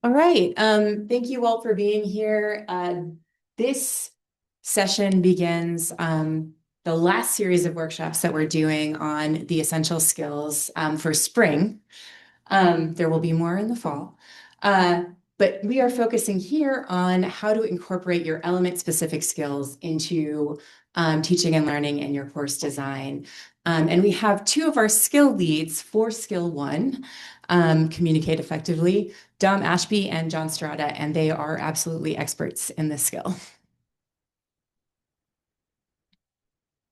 All right. Thank you all for being here. This session begins the last series of workshops that we're doing on the essential skills for spring. There will be more in the fall. But we are focusing here on how to incorporate your element-specific skills into teaching and learning and your course design. And we have two of our skill leads for Skill 1, Communicate Effectively, Dom Ashby and John Strada, and they are absolutely experts in this skill.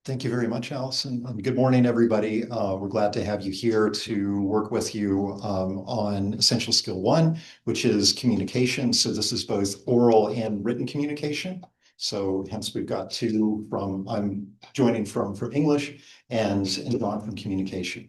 Thank you very much, Allison. Good morning, everybody. We're glad to have you here to work with you on Essential Skill 1, which is communication. So this is both oral and written communication. So hence we've got two from, I'm joining from English and Don from communication.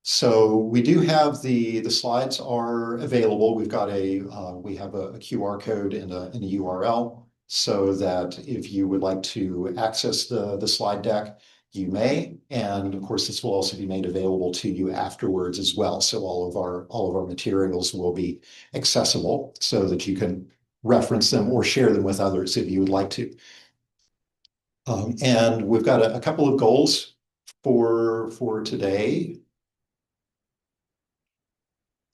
So we do have the slides are available. We've got we have a QR code and a URL, so that if you would like to access the slide deck, you may. And of course, this will also be made available to you afterwards as well. So all of our materials will be accessible so that you can reference them or share them with others if you would like to. And we've got a couple of goals for today.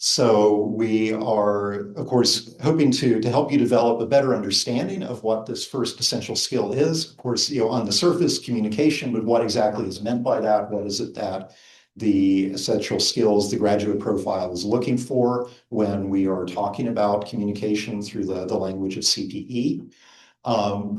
So we are, of course, hoping to help you develop a better understanding of what this first essential skill is. Of course, on the surface, communication, but what exactly is meant by that? What is it that the essential skills, the graduate profile is looking for when we are talking about communication through the language of CPE?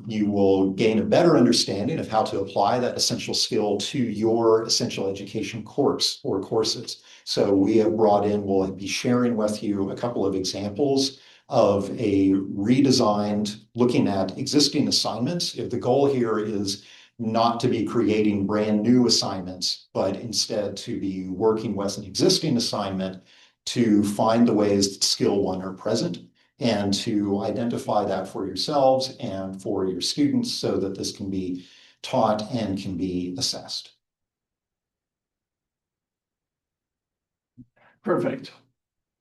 You will gain a better understanding of how to apply that essential skill to your essential education course or courses. So we have we'll be sharing with you a couple of examples of a redesigned, looking at existing assignments. If the goal here is not to be creating brand new assignments, but instead to be working with an existing assignment to find the ways that skill 1 are present, and to identify that for yourselves and for your students so that this can be taught and can be assessed. Perfect.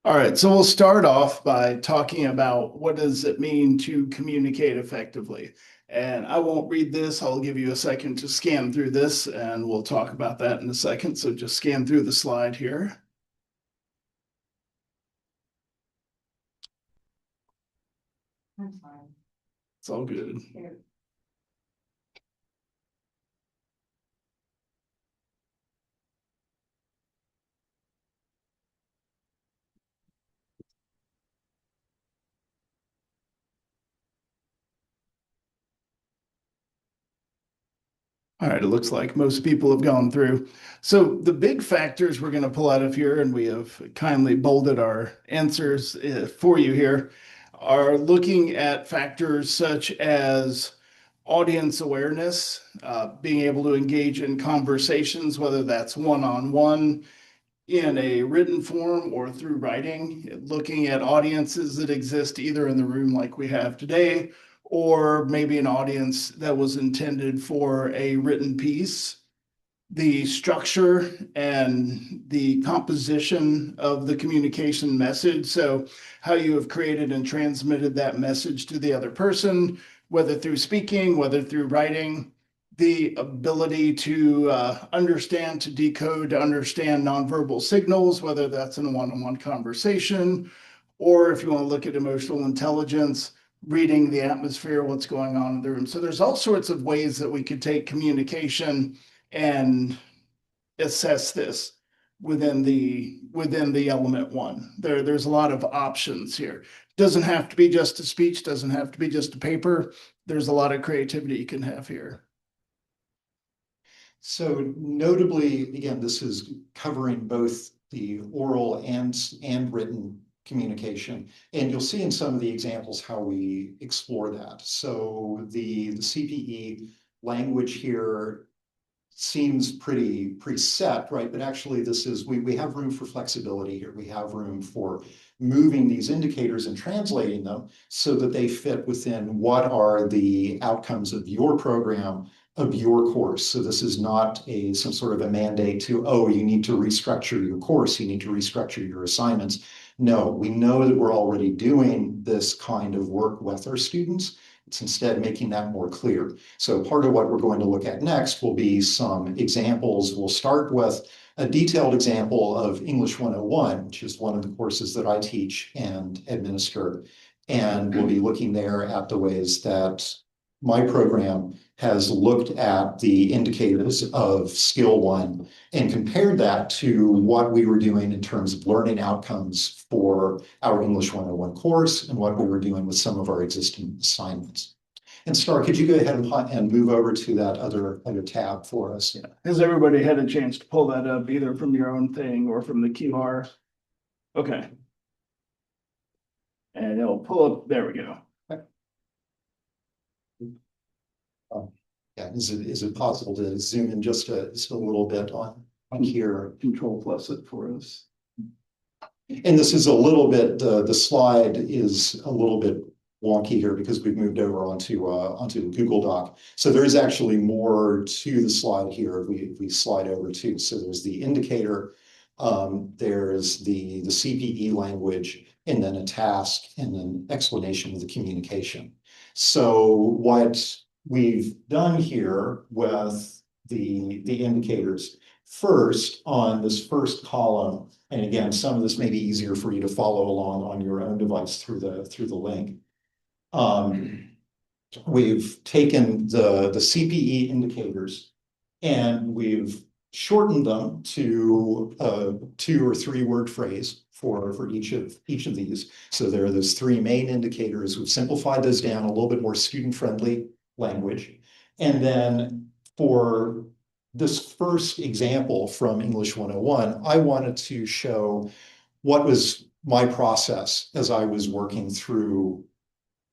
All right, so we'll start off by talking about what does it mean to communicate effectively. And I won't read this. I'll give you a second to scan through this, and we'll talk about that in a second. So just scan through the slide here. I'm fine. It's all good. All right, it looks like most people have gone through. So the big factors we're going to pull out of here, and we have kindly bolded our answers for you here, are looking at factors such as audience awareness, being able to engage in conversations, whether that's one-on-one, in a written form or through writing, looking at audiences that exist either in the room like we have today, or maybe an audience that was intended for a written piece. The structure and the composition of the communication message. So how you have created and transmitted that message to the other person, whether through speaking, whether through writing, the ability to understand, to decode, to understand nonverbal signals, whether that's in a one-on-one conversation, or if you want to look at emotional intelligence, reading the atmosphere, what's going on in the room. So there's all sorts of ways that we could take communication and assess this within the element 1. There's a lot of options here. Doesn't have to be just a speech, doesn't have to be just a paper. There's a lot of creativity you can have here. So notably, again, this is covering both the oral and written communication. And you'll see in some of the examples how we explore that. So the CPE language here seems pretty set, right? But actually this is, we have room for flexibility here. We have room for moving these indicators and translating them so that they fit within what are the outcomes of your program, of your course. So this is not some sort of a mandate to, oh, you need to restructure your course, you need to restructure your assignments. No, we know that we're already doing this kind of work with our students. It's instead making that more clear. So part of what we're going to look at next will be some examples. We'll start with a detailed example of English 101, which is one of the courses that I teach and administer. And we'll be looking there at the ways that my program has looked at the indicators of skill one and compared that to what we were doing in terms of learning outcomes for our English 101 course and what we were doing with some of our existing assignments. And Star, could you go ahead and move over to that other tab for us? Yeah. Has everybody had a chance to pull that up either from your own thing or from the QR? Okay. And it'll pull up, there we go. Yeah, is it possible to zoom in just a little bit on here? Control plus it for us. And this is a little bit, the slide is a little bit wonky here because we've moved over onto Google Doc. So there's actually more to the slide here if we slide over to. So there's the indicator, there's the CPE language, and then a task, and then explanation of the communication. So what we've done here with the indicators, first on this first column, and again, some of this may be easier for you to follow along on your own device through the link. We've taken the CPE indicators and we've shortened them to a 2 or 3 word phrase for each of these. So there are those 3 main indicators. We've simplified those down a little bit more student-friendly language. And then for this first example from English 101, I wanted to show what was my process as I was working through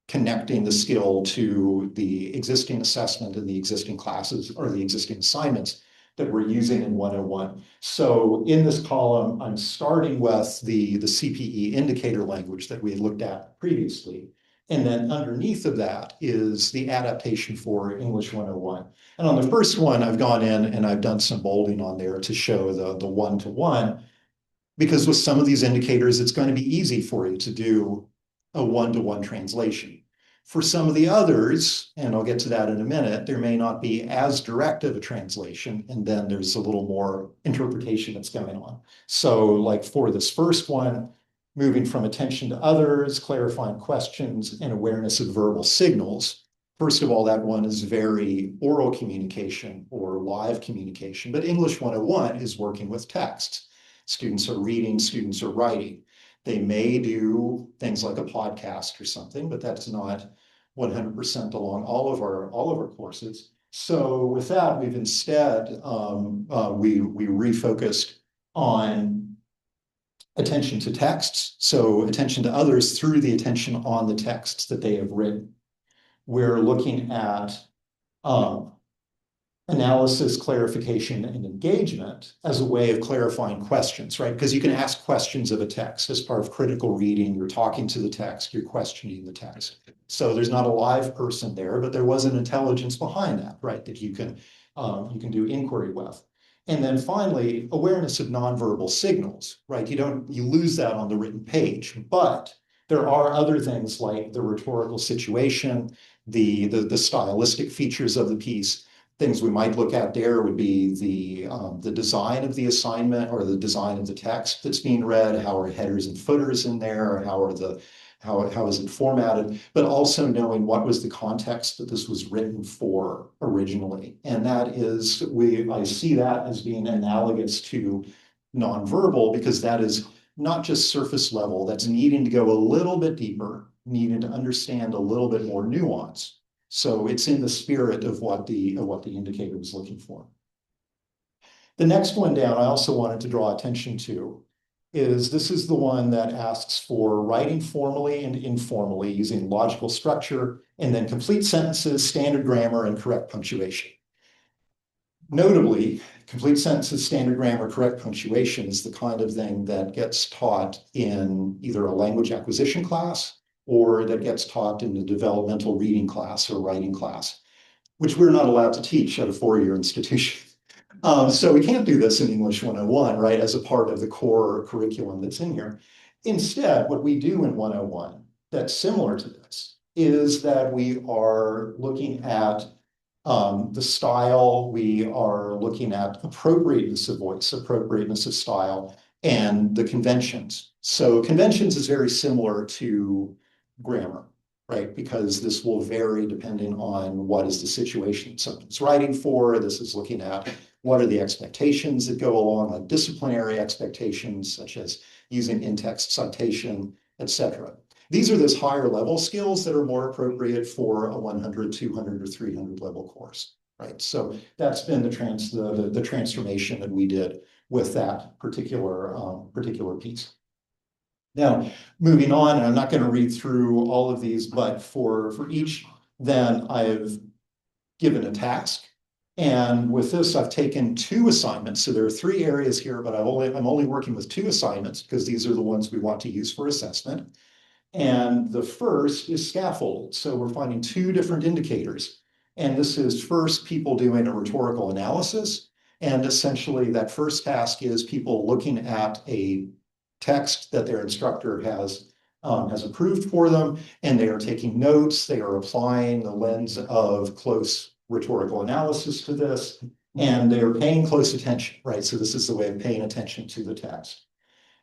connecting the skill to the existing assessment and the existing classes or the existing assignments that we're using in 101. So in this column, I'm starting with the CPE indicator language that we had looked at previously. And then underneath of that is the adaptation for English 101. And on the first one, I've gone in and I've done some bolding on there to show the one-to-one, because with some of these indicators, it's going to be easy for you to do a one-to-one translation. For some of the others, and I'll get to that in a minute, there may not be as direct of a translation, and then there's a little more interpretation that's going on. So like for this first one, moving from attention to others, clarifying questions, and awareness of verbal signals. First of all, that one is very oral communication or live communication, but English 101 is working with texts. Students are reading, students are writing. They may do things like a podcast or something, but that's not 100% along all of our courses. So with that, we've instead, we refocused on attention to texts. So attention to others through the attention on the texts that they have written. We're looking at analysis, clarification, and engagement as a way of clarifying questions, right? Because you can ask questions of a text as part of critical reading. You're talking to the text, you're questioning the text. So there's not a live person there, but there was an intelligence behind that, right? That you can do inquiry with. And then finally, awareness of nonverbal signals, right? You lose that on the written page, but there are other things like the rhetorical situation, the stylistic features of the piece. Things we might look at there would be the design of the assignment or the design of the text that's being read. How are headers and footers in there? How is it formatted? But also knowing what was the context that this was written for originally. And that is, I see that as being analogous to nonverbal, because that is not just surface level, that's needing to go a little bit deeper, needing to understand a little bit more nuance. So it's in the spirit of what the indicator was looking for. The next one down, I also wanted to draw attention to this is the one that asks for writing formally and informally using logical structure, and then complete sentences, standard grammar, and correct punctuation. Notably, complete sentences, standard grammar, correct punctuation is the kind of thing that gets taught in either a language acquisition class or that gets taught in the developmental reading class or writing class, which we're not allowed to teach at a 4-year institution. So we can't do this in English 101, right, as a part of the core curriculum that's in here. Instead, what we do in 101 that's similar to this is that we are looking at the style, we are looking at appropriateness of voice, appropriateness of style, and the conventions. So conventions is very similar to grammar, right? Because this will vary depending on what is the situation someone's writing for. This is looking at what are the expectations that go along, like disciplinary expectations, such as using in-text citation, etc. These are those higher level skills that are more appropriate for a 100, 200, or 300 level course, right? So that's been the transformation that we did with that particular piece. Now, moving on, and I'm not going to read through all of these, but for each, then I've given a task. And with this, I've taken 2 assignments. So there are 3 areas here, but I'm only working with 2 assignments because these are the ones we want to use for assessment. And the first is scaffold. So we're finding 2 different indicators. And this is first people doing a rhetorical analysis. And essentially that first task is people looking at a text that their instructor has approved for them, and they are taking notes, they are applying the lens of close rhetorical analysis to this, and they are paying close attention, right? So this is the way of paying attention to the text.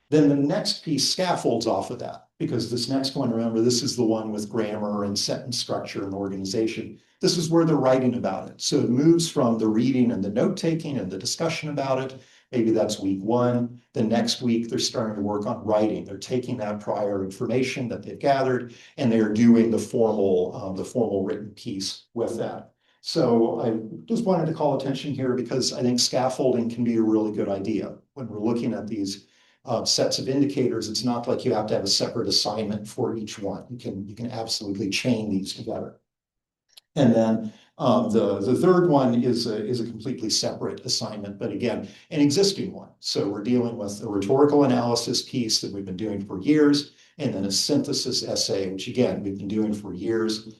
Then the next piece scaffolds off of that, because this next one, remember, this is the one with grammar and sentence structure and organization. This is where they're writing about it. So it moves from the reading and the note-taking and the discussion about it. Maybe that's week 1. The next week, they're starting to work on writing. They're taking that prior information that they've gathered, and they're doing the formal written piece with that. So I just wanted to call attention here because I think scaffolding can be a really good idea when we're looking at these sets of indicators. It's not like you have to have a separate assignment for each one. You can absolutely chain these together. And then the third one is a completely separate assignment, but again, an existing one. So we're dealing with a rhetorical analysis piece that we've been doing for years, and then a synthesis essay, which again, we've been doing for years.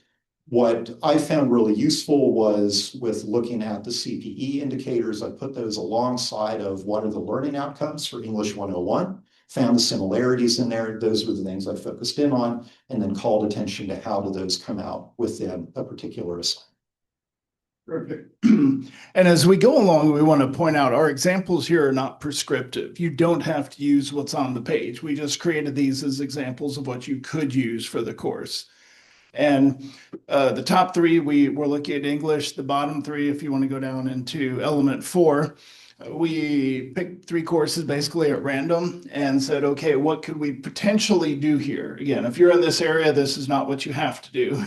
What I found really useful was with looking at the CPE indicators, I put those alongside of what are the learning outcomes for English 101, found the similarities in there. Those were the things I focused in on, and then called attention to how do those come out within a particular assignment. Perfect. And as we go along, we want to point out our examples here are not prescriptive. You don't have to use what's on the page. We just created these as examples of what you could use for the course. And the top 3, we're looking at English. The bottom 3, if you want to go down into element 4, we picked 3 courses basically at random and said, okay, what could we potentially do here? Again, if you're in this area, this is not what you have to do.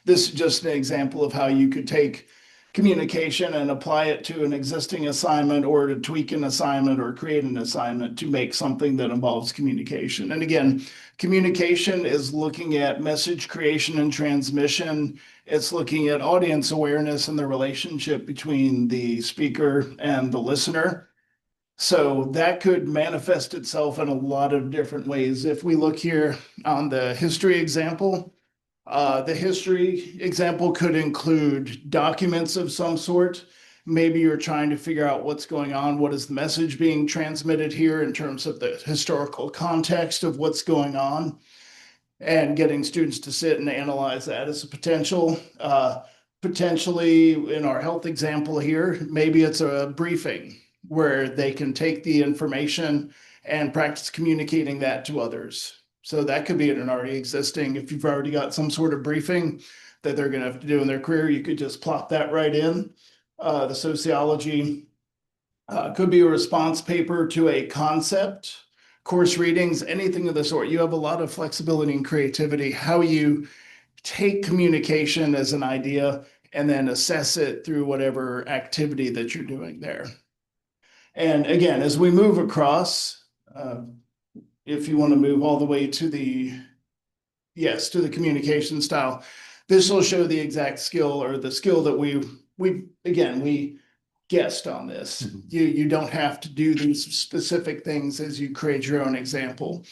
This is just an example of how you could take communication and apply it to an existing assignment, or to tweak an assignment or create an assignment to make something that involves communication. And again, communication is looking at message creation and transmission. It's looking at audience awareness and the relationship between the speaker and the listener. So that could manifest itself in a lot of different ways. If we look here on the history example, the history example could include documents of some sort. Maybe you're trying to figure out what's going on. What is the message being transmitted here in terms of the historical context of what's going on, and getting students to sit and analyze that as a potential. Potentially in our health example here, maybe it's a briefing where they can take the information and practice communicating that to others. So that could be an already existing, if you've already got some sort of briefing that they're going to have to do in their career, you could just plop that right in. The sociology could be a response paper to a concept, course readings, anything of the sort. You have a lot of flexibility and creativity, how you take communication as an idea and then assess it through whatever activity that you're doing there. And again, as we move across, if you want to move all the way to the communication style, this will show the exact skill, or the skill that we guessed on this. Mm-hmm. You don't have to do these specific things as you create your own example,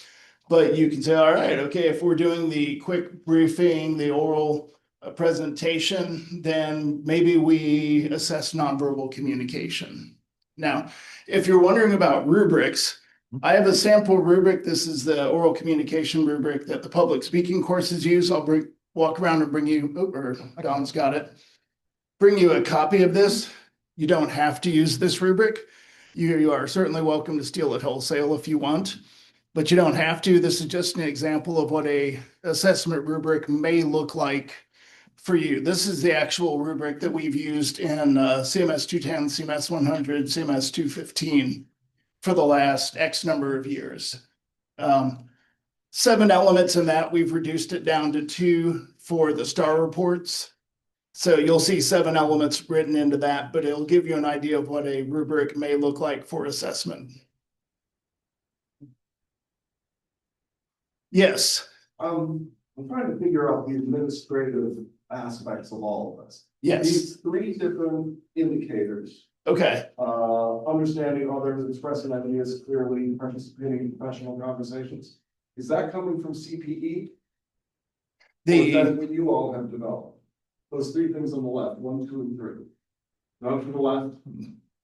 but you can say, all right, okay, if we're doing the quick briefing, the oral presentation, then maybe we assess nonverbal communication. Now, if you're wondering about rubrics, I have a sample rubric. This is the oral communication rubric that the public speaking courses use. I'll walk around and bring you, or Don's got it. Bring you a copy of this. You don't have to use this rubric. You are certainly welcome to steal it wholesale if you want, but you don't have to. This is just an example of what a assessment rubric may look like for you. This is the actual rubric that we've used in CMS 210, CMS 100, CMS 215 for the last X number of years. 7 elements in that. We've reduced it down to 2 for the STAR reports. So you'll see 7 elements written into that, but it'll give you an idea of what a rubric may look like for assessment. Yes. I'm trying to figure out the administrative aspects of all of this. Yes. These 3 different indicators, Okay. understanding others, expressing ideas clearly, participating in professional conversations. Is that coming from CPE? Or is that what you all have developed? Those 3 things on the left, 1, 2, and 3. No, to the left.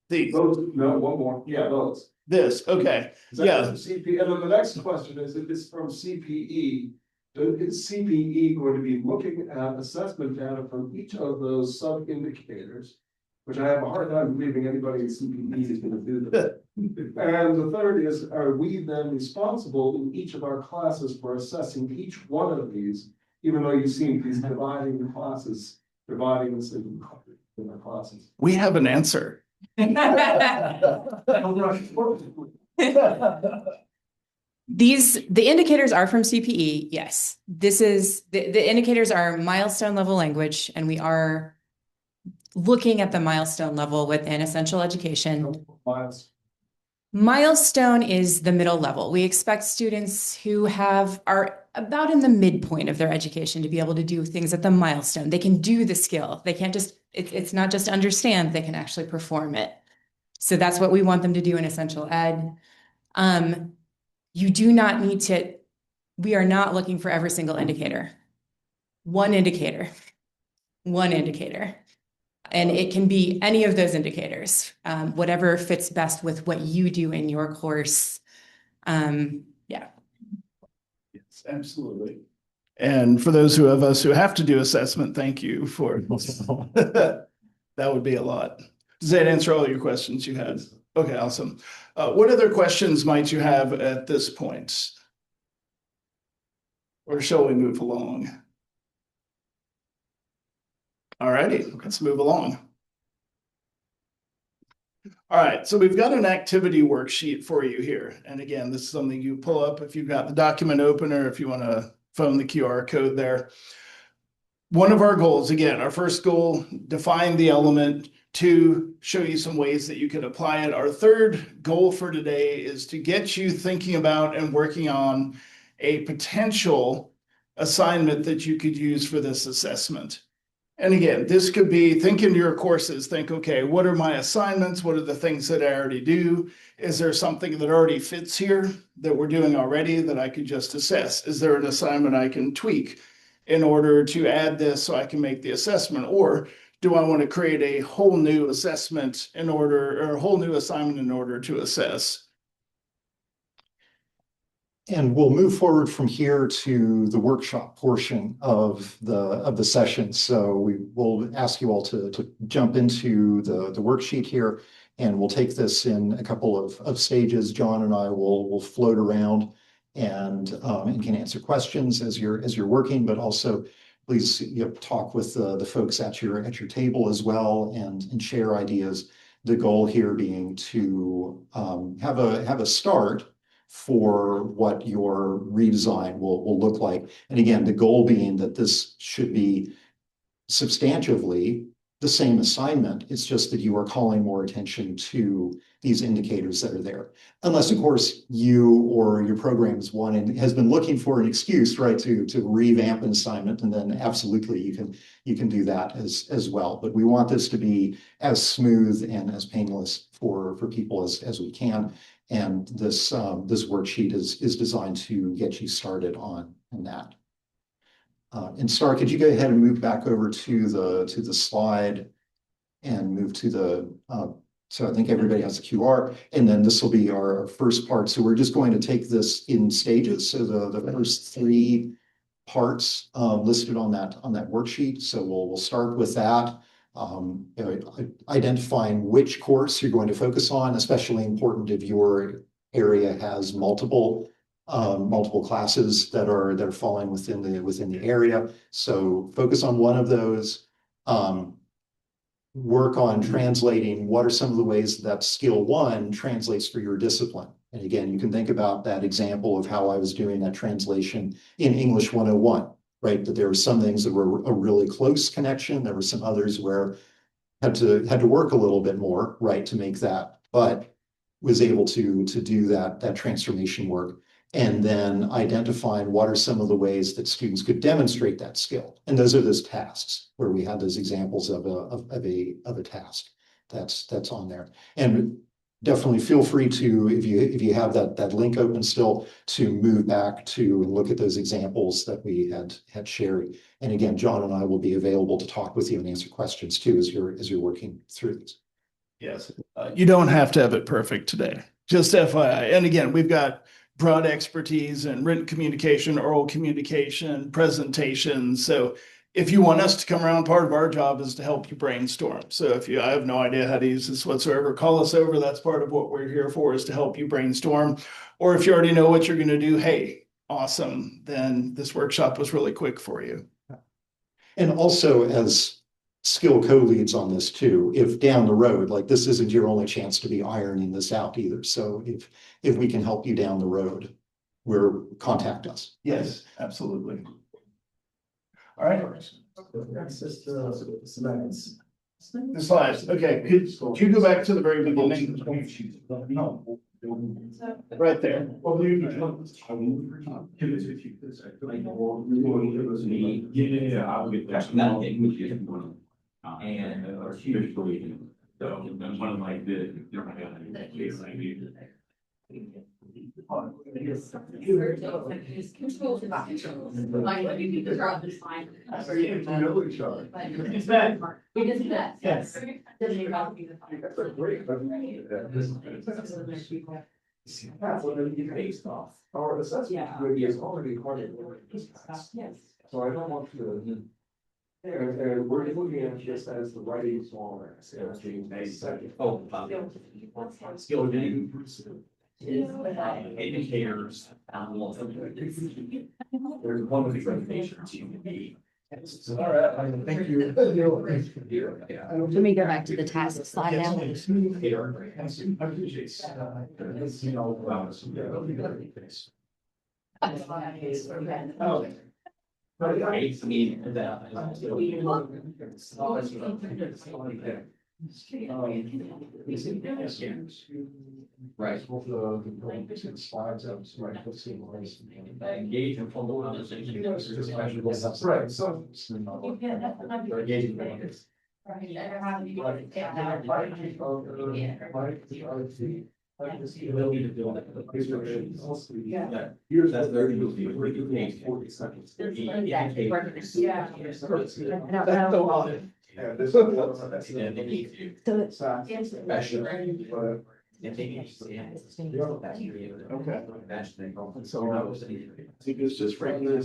These. Those, no, one more. Yeah, those. This. Okay. Is that Yeah. from CPE? And then the next question is, if it's from CPE, is CPE going to be looking at assessment data from each of those sub-indicators? Which I have a hard time believing anybody in CPE is gonna do that. And the third is, are we then responsible in each of our classes for assessing each one of these? Even though you seem to be dividing the classes, dividing us in the classes. We have an answer. The indicators are from CPE, yes. This is, the indicators are milestone level language, and we are looking at the milestone level within essential education. Milestone is the middle level. We expect students who are about in the midpoint of their education to be able to do things at the milestone. They can do the skill. They can't just, it's not just understand, they can actually perform it. So that's what we want them to do in essential ed. You do not need to, we are not looking for every single indicator. One indicator. And it can be any of those indicators, whatever fits best with what you do in your course. Yeah. Yes, absolutely. And for those of us who have to do assessment, thank you for that would be a lot. Does that answer all your questions you had? Okay, awesome. What other questions might you have at this point? Or shall we move along? All righty, let's move along. All right, so we've got an activity worksheet for you here. And again, this is something you pull up if you've got the document opener, if you want to phone the QR code there. One of our goals, again, our first goal, define the element. 2, show you some ways that you can apply it. Our third goal for today is to get you thinking about and working on a potential assignment that you could use for this assessment. And again, this could be think into your courses, think, okay, what are my assignments? What are the things that I already do? Is there something that already fits here that we're doing already that I could just assess? Is there an assignment I can tweak in order to add this so I can make the assessment? Or do I want to create a whole new assessment in order, or a whole new assignment in order to assess? And we'll move forward from here to the workshop portion of the session. So we will ask you all to jump into the worksheet here, and we'll take this in a couple of stages. John and I will float around and can answer questions as you're working, but also please talk with the folks at your table as well and share ideas. The goal here being to have a start for what your redesign will look like. And again, the goal being that this should be substantively the same assignment. It's just that you are calling more attention to these indicators that are there. Unless, of course, you or your program has been looking for an excuse, right, to revamp an assignment, and then absolutely you can do that as well. But we want this to be as smooth and as painless for people as we can. And this worksheet is designed to get you started on that. And Star, could you go ahead and move back over to the slide and move to the So I think everybody has a QR, and then this will be our first part. So we're just going to take this in stages. So the first three parts listed on that worksheet. So we'll start with that. Identifying which course you're going to focus on, especially important if your area has multiple classes that are falling within the area. So focus on one of those. Work on translating what are some of the ways that skill one translates for your discipline. And again, you can think about that example of how I was doing that translation in English 101, right? That there were some things that were a really close connection. There were some others where had to work a little bit more, right, to make that, but was able to do that transformation work. And then identifying what are some of the ways that students could demonstrate that skill. And those are those tasks where we had those examples of a task that's on there. And definitely feel free to, if you have that link open still, to move back to and look at those examples that we had shared. And again, John and I will be available to talk with you and answer questions too as you're working through these. Yes, you don't have to have it perfect today. Just FYI. And again, we've got broad expertise in written communication, oral communication, presentation. So if you want us to come around, part of our job is to help you brainstorm. So if I have no idea how to use this whatsoever, call us over. That's part of what we're here for, is to help you brainstorm. Or if you already know what you're going to do, hey, awesome. Then this workshop was really quick for you. And also, as skill co-leads on this too, if down the road, like this isn't your only chance to be ironing this out either. So if we can help you down the road, contact us. Yes, absolutely. All right. Access to slides. The slides. Okay. Could you go back to the very beginning? Right there. Yeah, I'll get that. And so one of my good. Yes. Based off. Our assessment committee is already part of Yes. So I don't want to. And we're looking at this as the writing smaller. Oh, skill game. Indicators. There's one of the recommendations you can be. All right, thank you. Let me go back to the task slide now. Right. Slides up, right, let's see. Engage in full conversation. Right, so. Here's That's what very they're good. doing. We're doing 40 seconds. Yeah. Yeah, this is. And they need to. So it's. Okay. So I think it's just regular.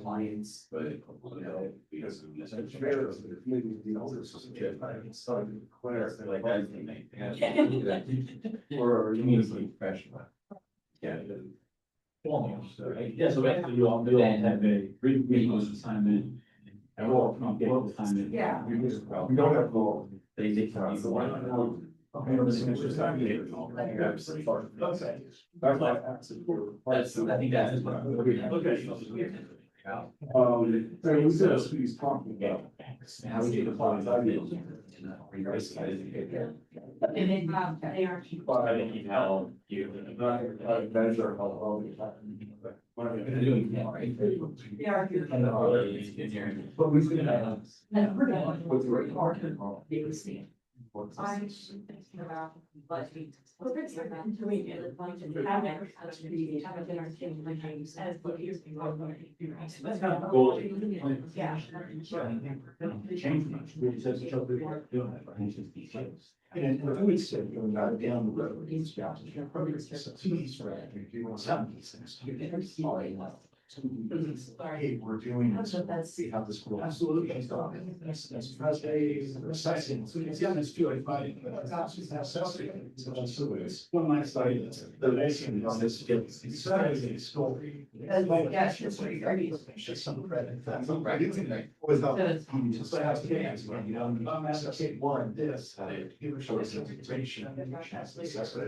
Clients, but because of this. Like that. Or community professional. Yeah. Yeah, so basically you all have a brief assignment. And we'll assignment. Yeah. We don't have goals. They take one. That's, I think that's. So we said he's talking about. How would you define that? And then, they are. I think you know, you. Measure how. Doing that, right? They are. But we could have. And we're going with the right part. They were seeing. I'm thinking about, but. That's kind of cool. Yeah. Change much. Really says it's up there. Doing that for ancient species. And I would say going down the road, these jobs, you're probably if you want some of these things. Hey, we're doing this, we have this. Absolutely. That's assessing. So it's got this feeling by. One nice side, the nation on this skills. It's story. It's just some credit. Without. One, this, give a short information.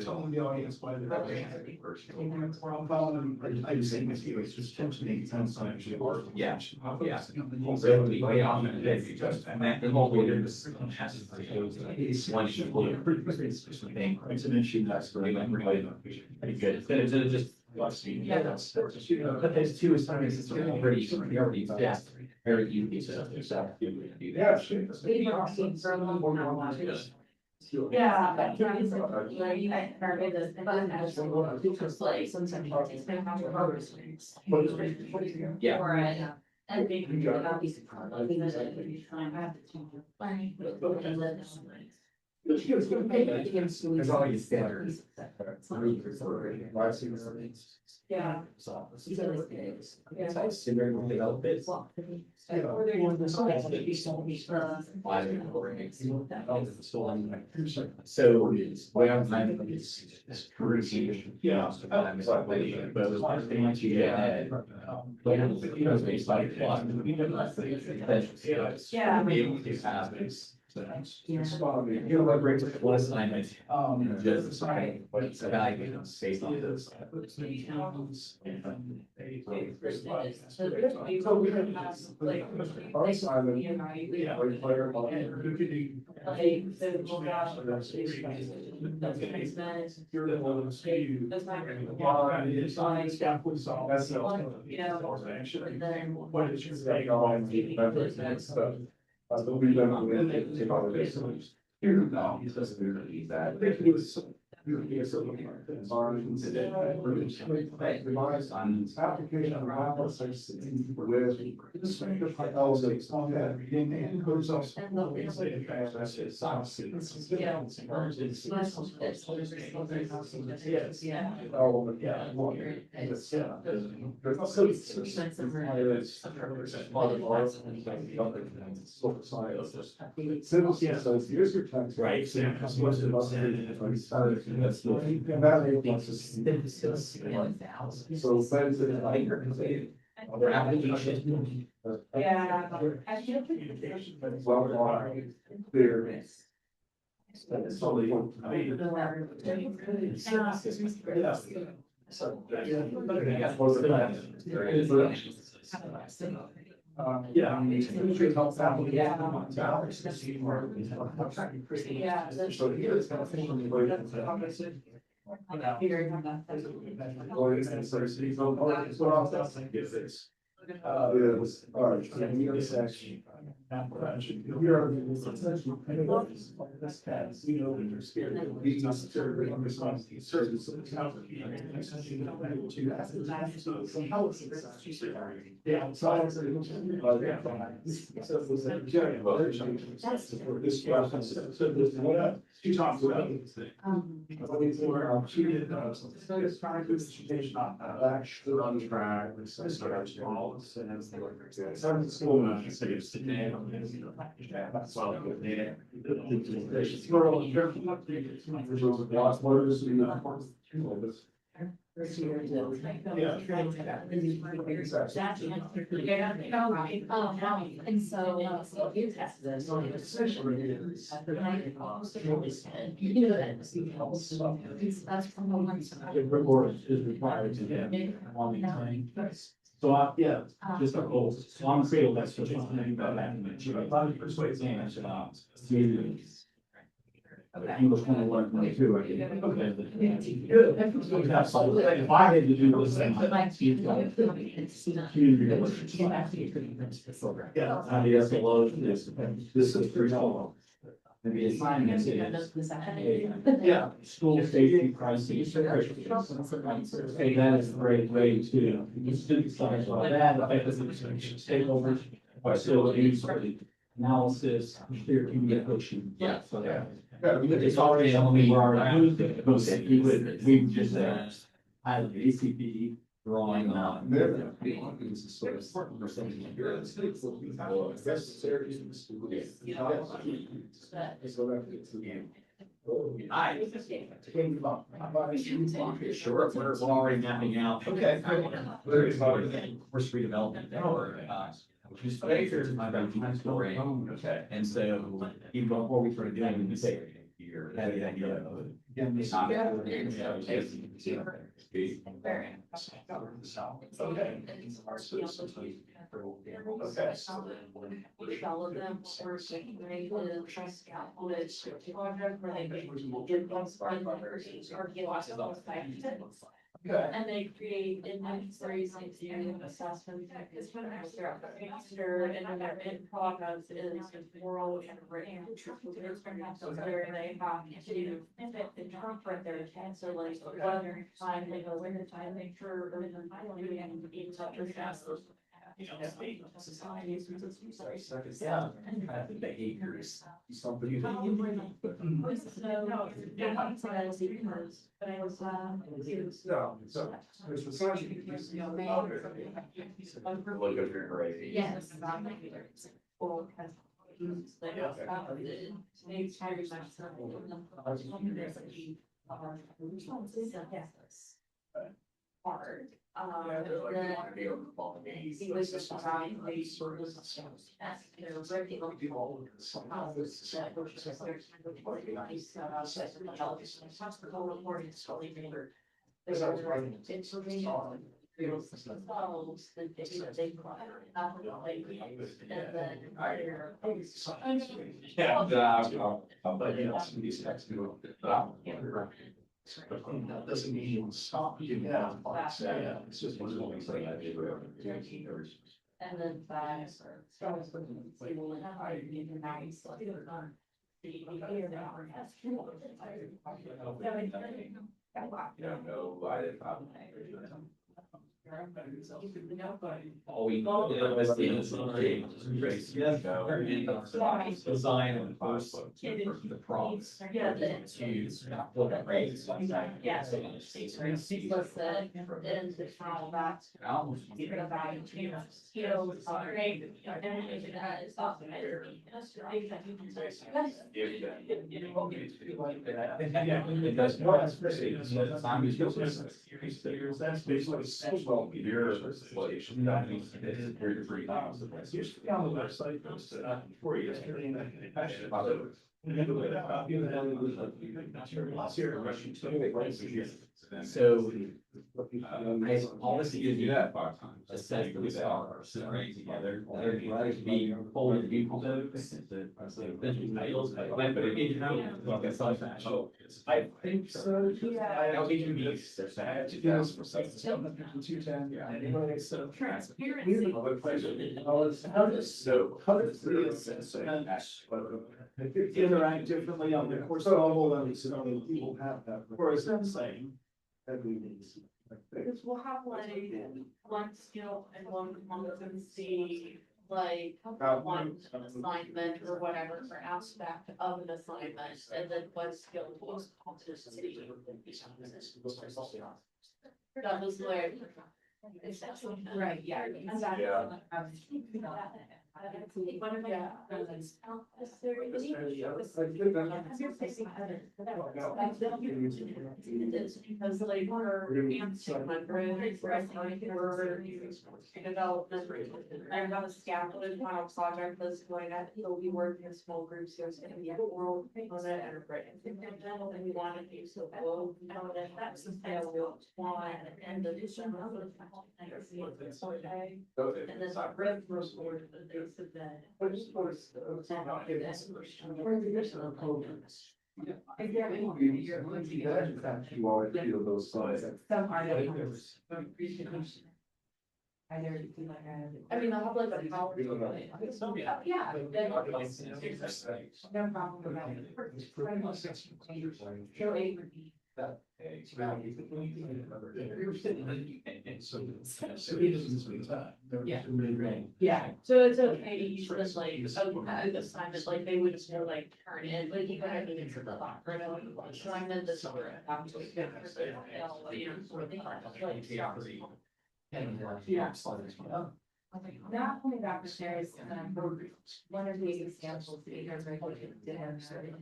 Telling the audience why they're. I'm saying this, it's just to make sense. Yeah. Yeah. Really, way off in the day, just, and that, the whole way to this. It's one issue. Thing. It's an issue that's really pretty good. Instead of just. Yeah, that's. But there's two assignments, it's already, yeah, very easy to. Yeah. Yeah. Yeah. And maybe about these. There's always standards. Yeah. So, way I'm finding is currency. Yeah. But the one thing once you get ahead. It's like. Yeah. Be able to have this. Yeah. You know, like brings up one assignment, just deciding what it's evaluated based on this. Our assignment. Yeah. You're the one who's. What is your say on the we've done with it, take all this. Here now, he says that. I think he was. Revised on application of analysis with. Elements on that, and goes off. Yeah. Oh, yeah. There's also. Civil, so here's your tax. Right. That's the. And that makes us. So. Yeah. Well, clear. It's only. Yeah. So here it's kind of thinking. She talks about this thing. She did, actually on track. Some school. Lost words. And so you test this. That's from one side. Report is required to get one thing. So yeah, just a goal. So I'm afraid that's just something about that. A lot of persuades me. English 101, 22. Okay. Good. If I had to do this thing. Yeah. This is pretty cool. The assignment is. Yeah, school safety crisis. Hey, that is a great way to. Decide about that, stakeholders, facilities, analysis, clear communication. Yeah, so yeah. It's already, we've just, had an ACP drawing on. Sure, we're already mapping out. Okay. Course redevelopment. Just my story. Okay. And so even before we started doing, we say here, had the idea of. Okay. All of them were saying trust audit project where they give them or give us and they create inventories and do assessments throughout the semester, and then their end product is oral and written. Where they have to interpret their text, so like whether time they go in the time they sure or in the time doing and being touch with societies. Yeah. The behaviors. Something. But I was, No, so there's the science. yes. Hard. He was just trying to sort of. That doesn't mean you will stop. Yeah. It's just one of the things that I do. And then five. All we know is the design and the prompts. Yeah. To look at rates. Yeah. Explicit in the trial that. Even about skills, great, and it's not. That's basically social media. Used to be on the website, before you. So, all this gives you that assess the stars, right, together, they're be pulled into people. Titles, but it like a substantial. I think so. Yeah. That'll be convenient. Anyway, so. Transparency. Interact differently on the course level and so people have that. Whereas them saying. Because we'll have like one skill and one competency, like one assignment or whatever for aspect of an assignment, and then one skill was competency. That was like. Right, yeah. Because like we're answering my brain, we're development. I have a scaffolded final project that's going at, he'll be working in small groups, there's gonna be a oral component and a written component, and we want to do so both. That's the fail we'll want and the and then our red first word, the base of that. You always feel those signs. Some are. Either, I mean, I'll have like a power. Yeah. Then no problem with that. So A would be. Yeah. Yeah, so it's okay to use this like, assignment, like they would just like turn in, like you gotta get into the box, right? So I'm in this sort of. You know, sort of like, yeah. Not only that, but there's, one of the examples, because I looked at dinner, it's like,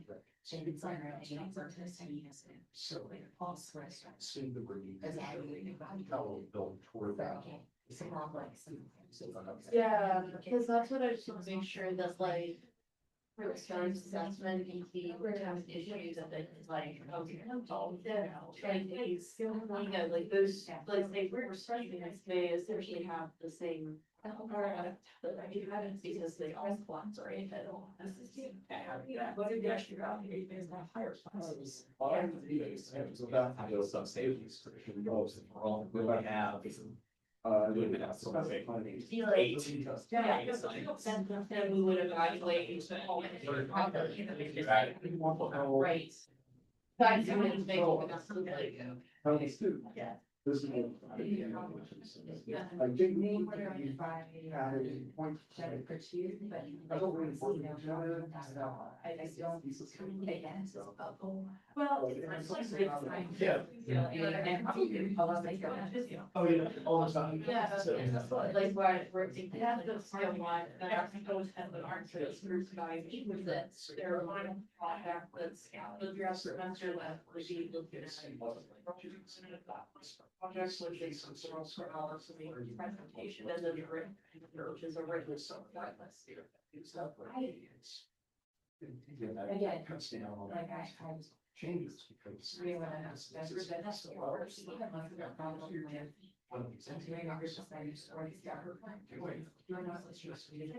so like, false restaurants. Yeah, because that's what I just want to make sure that like. For the starting assessment, if we have issues that they like, okay, like these, you know, like those, like they were starting next day essentially have the same. Because they all plots are in that all. What did you actually got? There's not higher classes. Then we would evaluate. Right. Guys, I'm gonna make all of us look like. Yeah. This is. Yeah. I think. Name whether I can buy, check it for cheese, but. I don't. Again, so. Well. Yeah. Oh, yeah, all the time. Yeah, like why we're thinking that the scale one, that our proposed have an art for this group guide, with that their final project that's the draft semester that would be looking at. Projects with these some sort of presentation and then the written, which is a written subject. Again, like I was. Changes because. We want to have that's the worst. We have a problem with. Doing our society stories. You're not supposed to be.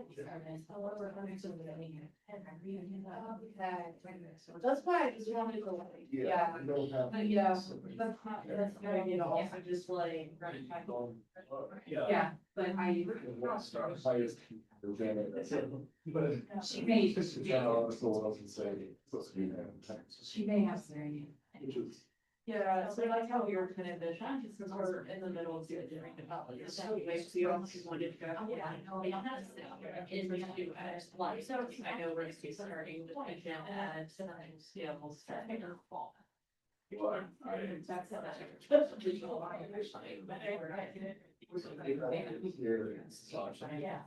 However, I'm so willing and I'm reading that's why I just wanted to go. Yeah. But yeah, that's good, you know, also just like. Yeah, but I. She may. She may have scenario. Yeah, so I like how we were kind of vision, just because we're in the middle of doing the development. So we also wanted to go. Yeah, I know, I have to is we do like, so I know we're gonna be starting with the gym and sometimes, yeah, we'll start in the fall. That's yeah.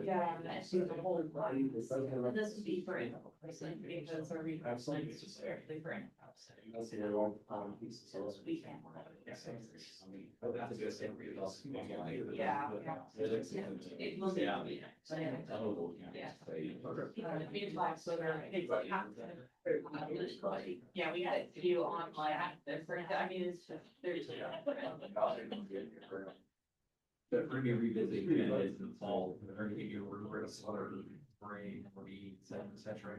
Yeah, I see the whole body. This would be for another person, because our reference is just very different. We can't. Yeah. It will be. Yeah. Yeah, we had to do online, I mean, it's just, there's. But we're gonna revisit it in the fall, we're gonna give you a report of slaughter, brain, weeds, et cetera.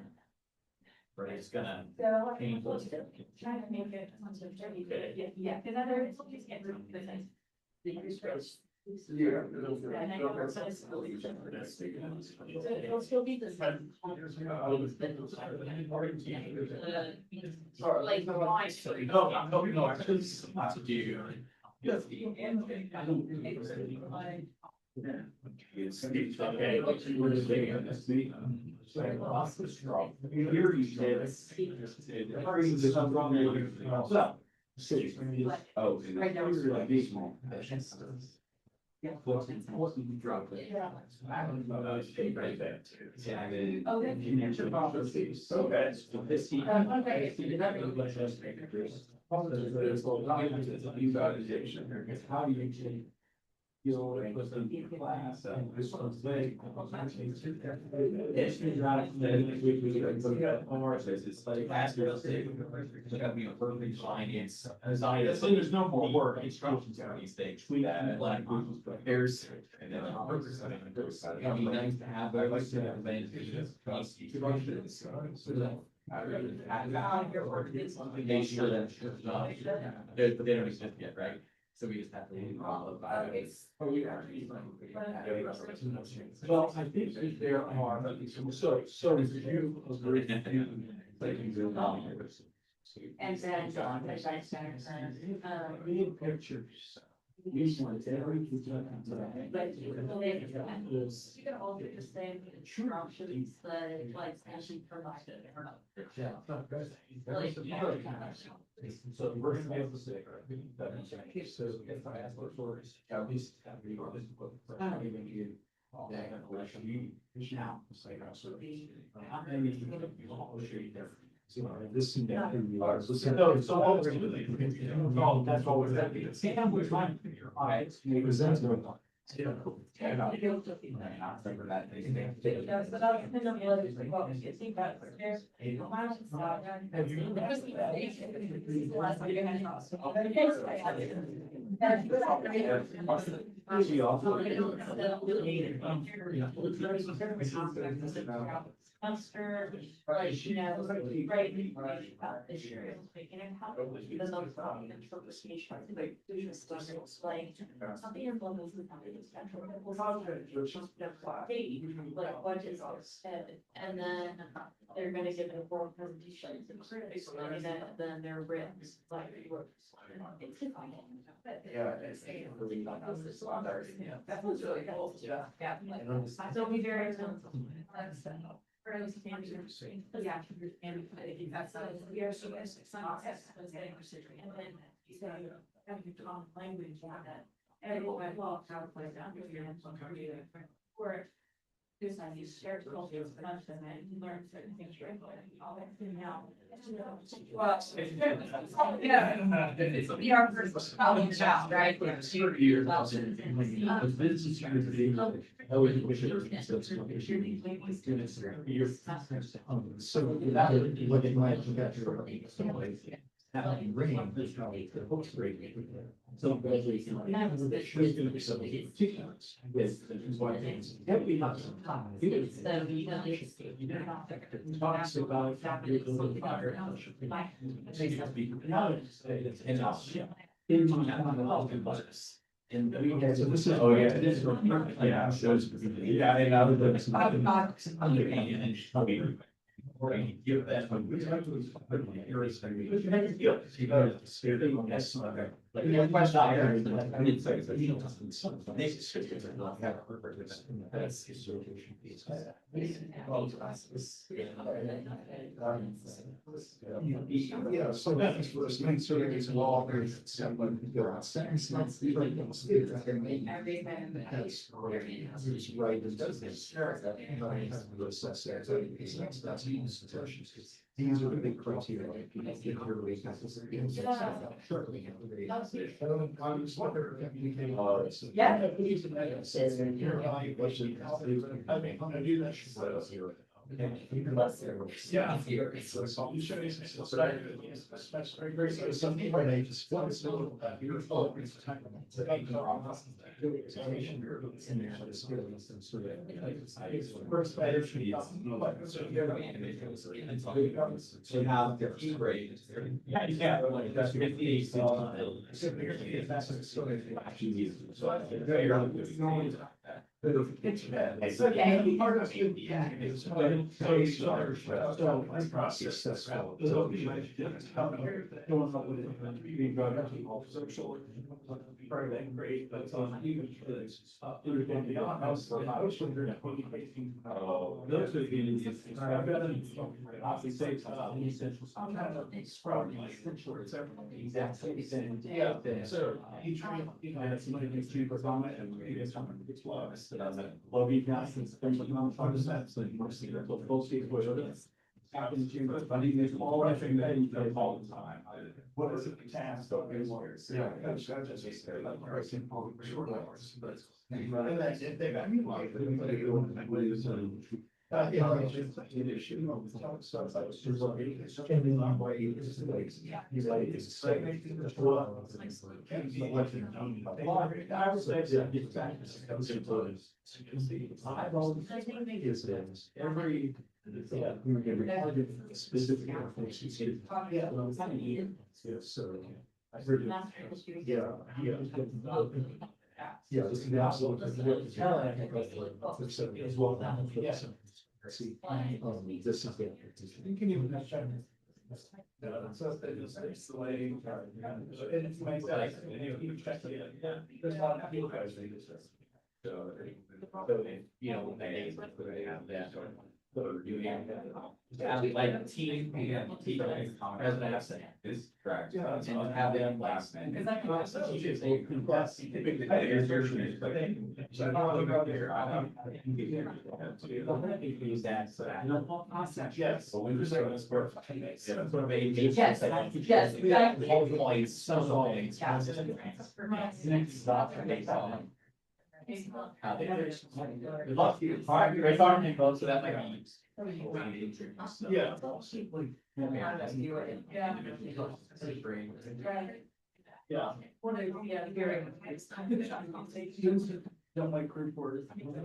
But it's gonna change those. Trying to make it. Yeah, because other, it's always get rid of the things. It'll still be the same. Like, No, actually, to do. Here you say. Oh. Right now. Yeah. What you drop it? Yeah. Oh, then you mentioned policies. Okay. You got it. How do you? You'll put them in class. This one's like. It's not. It's like. It's gotta be a perfect finance. There's no more work, instructions on these things. There's. And then. It'd be nice to have, but I like to have. Make sure that. They don't exist yet, right? So we just have to. Well, I think that there are, so if you agree. And then, We need pictures. We want every. but you can all do the same options, but like actually provided. Yeah. So we're gonna be able to say. So if I ask for at least. Now. How many? This. So all we're doing. No, that's all we're doing. And we're trying to figure out. Present them. Yeah. Monster, like, you know, right, about this year, making it happen, even though it's not even for the speech, like, something in levels of like, what is this, and then they're gonna give an oral presentation, explaining it, and then their written, like, it's defined. Yeah. That was really cool, yeah. So be very. Yeah, that's we are so as some getting considering, and then you say having common language that everyone well how to play down or this I use shared culture of much and then you learn certain things right all that thing now. Well, yeah, we are first college out, right? So without looking at my trajectory. Having ring, there's probably the host rate. So graduation. There's gonna be some particulars with the one things. Every month. Talks about. Fire. And and we had, so this is, oh, yeah, this is, yeah, shows, yeah, and now that. Give that. Yeah, so that's for us, main surveys of all. That's right. These are the big criteria. Yeah. So now they're great. Yeah, like that's 50. It's okay. Part of you, yeah. So my process that's. Social. Part of that great, but even beyond. Those are the. I've got obviously say. Yeah, so each one, had somebody who's cheaper on it and maybe someone who gets lost. Love you guys, and spend some time on that, so you must see that both people with us. Happen to, but even if all everything that you do all the time. What is it, the task of these lawyers? Yeah, that's just say like, pricing for short hours, but. And that's if they've got. Yeah, it's an issue. So I was just like, it's in one way, it's the way. He's like, it's like. I would say that it's back. I've always. Is this every. Yeah, every specific. Yeah, so. Yeah, this is absolutely. As well. See, this is the. You can even have China. So it's the way. It makes sense. You check it, yeah. There's a lot of people guys do this. So, you know, they have that. Yeah, like team, as an asset is correct. And have them last name. Because that can also teach they can plus. Use that, so that. Yes. So when you're saying this for. Sort of a. Yes, yes, exactly. Points, some points. How they. Love you. All right, great farming, folks, so that might be. Yeah. Yeah. Don't like group work. Yeah.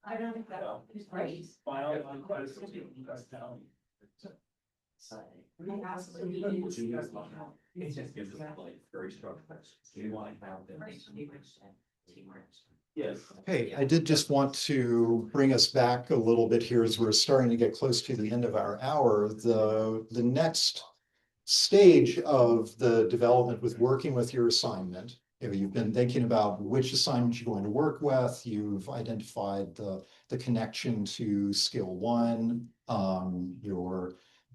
I don't think that is right. It just gives us like very strong. You want to have them. Yes. Hey, I did just want to bring us back a little bit here as we're starting to get close to the end of our hour. The next stage of the development with working with your assignment. You've been thinking about which assignment you're going to work with. You've identified the connection to skill one.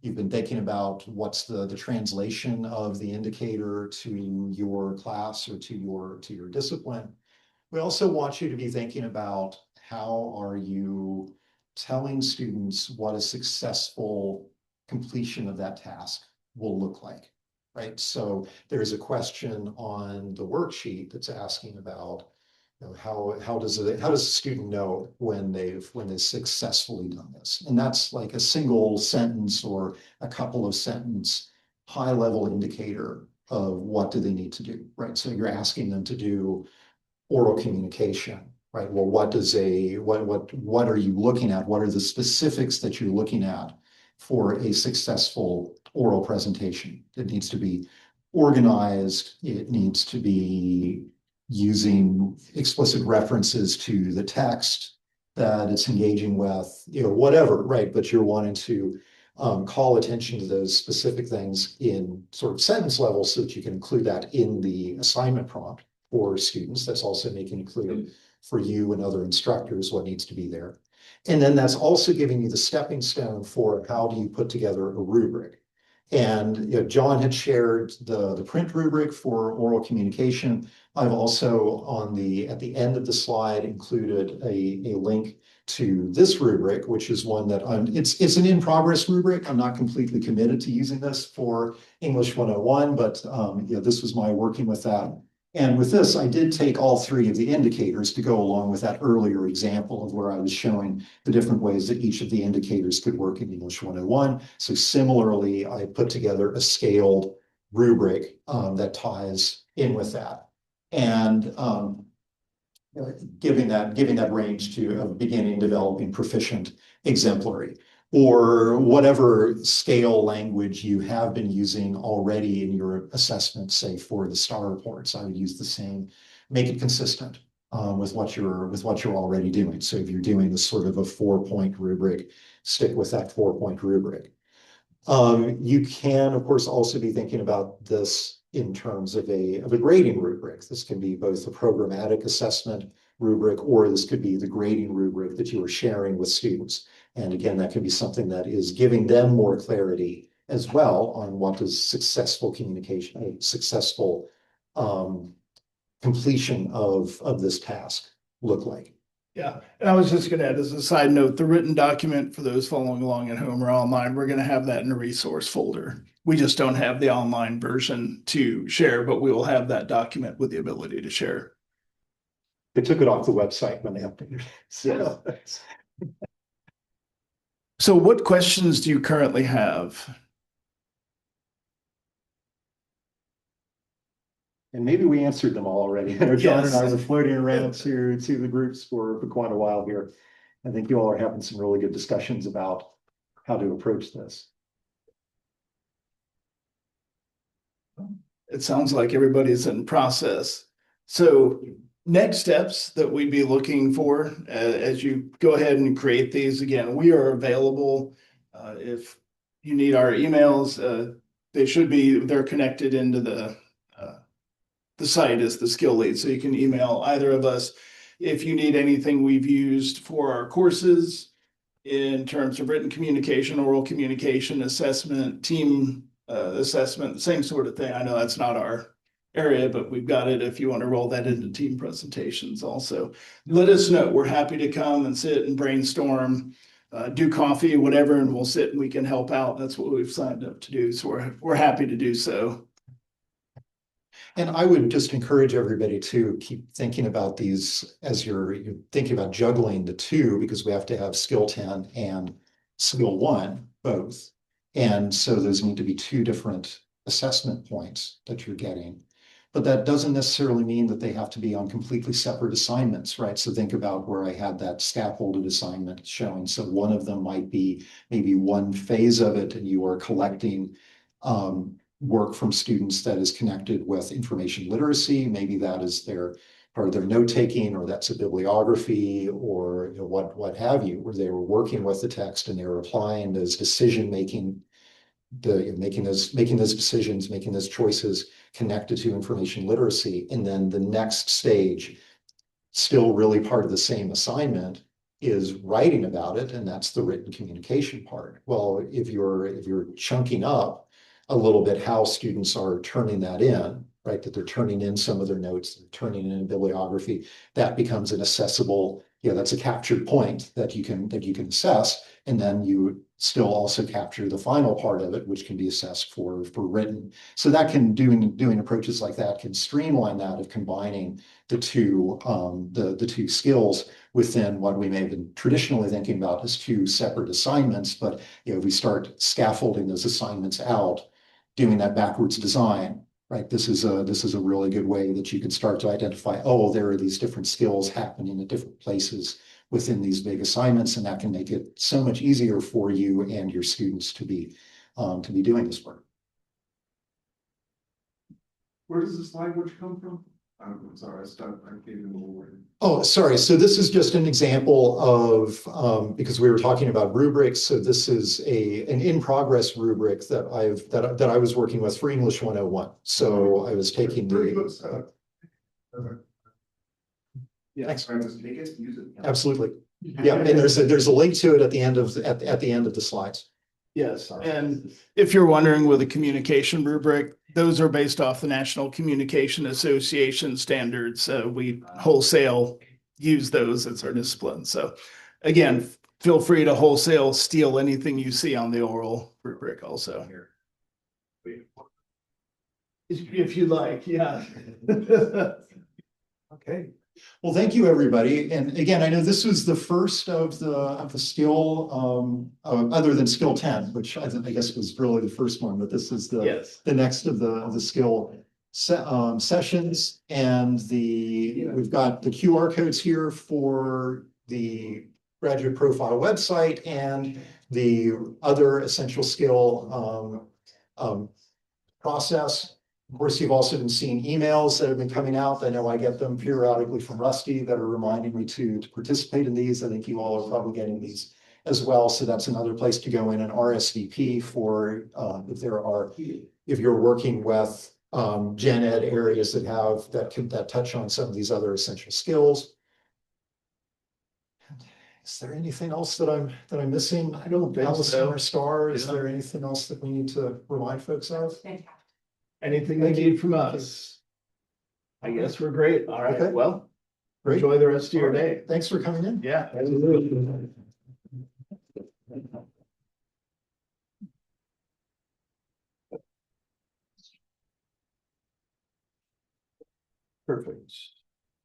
You've been thinking about what's the translation of the indicator to your class or to your discipline. We also want you to be thinking about how are you telling students what a successful completion of that task will look like, right? So there's a question on the worksheet that's asking about, you know, how does a student know when they've successfully done this? And that's like a single sentence or a couple of sentence high level indicator of what do they need to do, right? So you're asking them to do oral communication, right? Well, what are you looking at? What are the specifics that you're looking at for a successful oral presentation? It needs to be organized. It needs to be using explicit references to the text that it's engaging with, you know, whatever, right? But you're wanting to call attention to those specific things in sort of sentence level so that you can include that in the assignment prompt for students. That's also making it clear for you and other instructors what needs to be there. And then that's also giving you the stepping stone for how do you put together a rubric. And you know, John had shared the print rubric for oral communication. I've also at the end of the slide included a link to this rubric, which is one that it's an in-progress rubric. I'm not completely committed to using this for English 101, but you know, this was my working with that. And with this, I did take all three of the indicators to go along with that earlier example of where I was showing the different ways that each of the indicators could work in English 101. So similarly, I put together a scaled rubric that ties in with that. And giving that range to beginning, developing, proficient, exemplary, or whatever scale language you have been using already in your assessment, say for the STAR reports. I would use the same, make it consistent with what you're already doing. So if you're doing this sort of a 4-point rubric, stick with that 4-point rubric. You can, of course, also be thinking about this in terms of a grading rubric. This can be both a programmatic assessment rubric, or this could be the grading rubric that you are sharing with students. And again, that could be something that is giving them more clarity as well on what does successful communication, successful completion of this task look like. Yeah, and I was just going to add as a side note, the written document for those following along at home or online, we're going to have that in a resource folder. We just don't have the online version to share, but we will have that document with the ability to share. They took it off the website when they updated it. So what questions do you currently have? And maybe we answered them all already. I know John Yes. and I were floating around to the groups for quite a while here. I think you all are having some really good discussions about how to approach this. It sounds like everybody's in process. So next steps that we'd be looking for as you go ahead and create these, again, we are available. If you need our emails, they're connected into the site as the skill lead. So you can email either of us. If you need anything we've used for our courses in terms of written communication, oral communication, assessment, team assessment, the same sort of thing. I know that's not our area, but we've got it if you want to roll that into team presentations also. Let us know. We're happy to come and sit and brainstorm, do coffee, whatever, and we'll sit and we can help out. That's what we've signed up to do. So we're happy to do so. And I would just encourage everybody to keep thinking about these as you're thinking about juggling the two, because we have to have skill 10 and skill 1 both. And so those need to be two different assessment points that you're getting. But that doesn't necessarily mean that they have to be on completely separate assignments, right? So think about where I had that scaffolded assignment showing. So one of them might be maybe one phase of it, and you are collecting work from students that is connected with information literacy. Maybe that is their part of their note taking, or that's a bibliography, or what have you, where they were working with the text and they were applying those decision making, making those decisions, making those choices connected to information literacy. And then the next stage, still really part of the same assignment, is writing about it, and that's the written communication part. Well, if you're chunking up a little bit how students are turning that in, right? That they're turning in some of their notes, they're turning in a bibliography, that becomes an accessible, that's a captured point that you can assess. And then you still also capture the final part of it, which can be assessed for written. So that can doing approaches like that can streamline that of combining the two skills within what we may have been traditionally thinking about as two separate assignments. But if we start scaffolding those assignments out, doing that backwards design, right? This is a really good way that you can start to identify, oh, there are these different skills happening at different places within these big assignments, and that can make it so much easier for you and your students to be doing this work. Where does this language come from? I'm sorry, I gave you a little word. Oh, sorry. So this is just an example of, because we were talking about rubrics. So this is an in-progress rubric that I was working with for English 101. So I was taking Yeah. Thanks. Just take it, use it. Absolutely. Yeah, and there's a link to it at the end of the slides. Yes, and if you're wondering with a communication rubric, those are based off the National Communication Association standards. We wholesale use those as our discipline. So again, feel free to wholesale steal anything you see on the oral rubric also. If you like, yeah. Okay. Well, thank you, everybody. And again, I know this was the first of the skill, other than skill 10, which I guess was really the first one, but this is the next of the skill sessions. And we've got the QR codes here for the graduate profile website and the other essential skill process. Of course, you've also been seeing emails that have been coming out. I know I get them periodically from Rusty that are reminding me to participate in these. I think you all are probably getting these as well. So that's another place to go in and RSVP for if you're working with gen ed areas that touch on some of these other essential skills. Is there anything else that I'm missing? I don't think Allison so. or Star, is there anything else that we need to remind folks of? Anything they need from us? I guess we're great. All right, Okay. well, Great. enjoy the rest of your day. Thanks for coming in. Yeah. Perfect.